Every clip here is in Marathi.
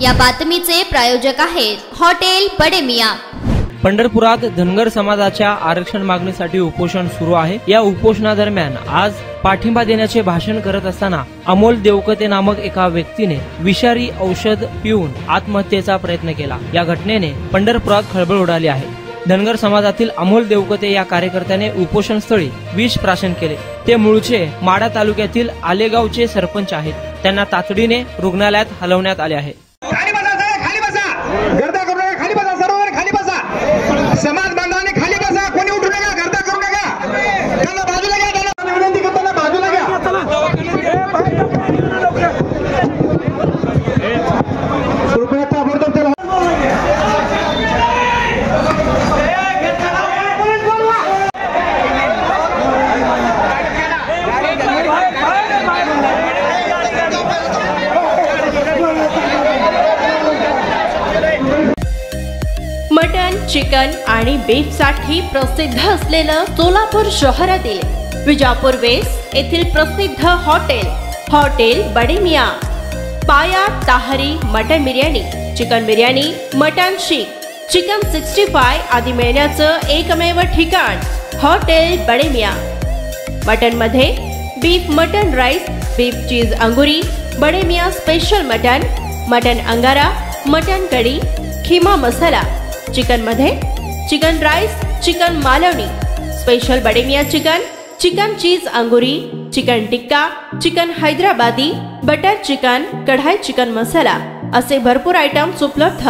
या बातमीचे प्रायोजक आहेत हॉटेल बडे मियां। पंढरपुरात धनगर समाजाच्या आरक्षण मागणीसाठी उपोषण सुरू आहे। या उपोषणादरम्यान आज पाठिंबा देण्याचे भाषण करत असताना अमोल देवकते नामक एका व्यक्तीने विषारी औषध पिऊन आत्महत्येचा प्रयत्न केला। या घटनेने पंढरपुरात खळबळ उडाली आहे। धनगर समाजातील अमोल देवकते या कार्यकर्त्याने उपोषण स्थळी विष प्राशन केले। ते मूळचे माढा तालुक्यातील आलेगावचे सरपंच आहेत। त्यांना तातडीने रुग्णालयात हलवण्यात आले आहे। समाज बांधवांनी खाली बसा, कोणी उठू नका, गर्दा करू नका, त्यांना बाजूला घ्या, त्यांना विनंती करताना बाजूला घ्या। कृपया ताबडतोब त्याला मटन, चिकन आणि बीफ साठी प्रसिद्ध असलेलं सोलापूर शहरातील विजापूर वेस्ट येथील प्रसिद्ध हॉटेल बडे मियां। पाया ताहरी mutton biryani, chicken biryani, mutton शीख, चिकन 65 आदी मिळण्याचं एकमेव ठिकाण हॉटेल बडे मियां। मटन मध्ये beef mutton rice, beef cheese अंगुरी, बडे मियां स्पेशल मटन अंगारा, मटन कढी, खिमा मसाला। चिकन मध्ये chicken rice, chicken Malvani, special Bade Miyan chicken cheese अंगुरी, chicken tikka, chicken Hyderabadi, butter chicken, kadai chicken masala असे भरपूर आयटम्स उपलब्ध।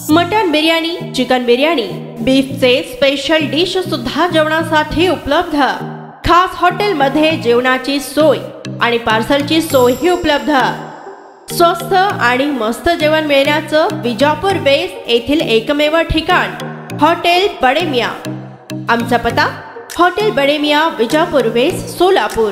मटन बिर्याणी, चिकन बिर्याणी, बीफचे स्पेशल डिश सुद्धा जेवणासाठी उपलब्ध। खास हॉटेल मध्ये जेवणाची सोय आणि पार्सलची सोयही उपलब्ध। स्वस्त आणि मस्त जेवण मिळण्याचं विजापूर वेस्ट येथील एकमेव ठिकाण हॉटेल बडे मियां। आमचा पत्ता हॉटेल बडे मियां, विजापूर वेस्ट, सोलापूर।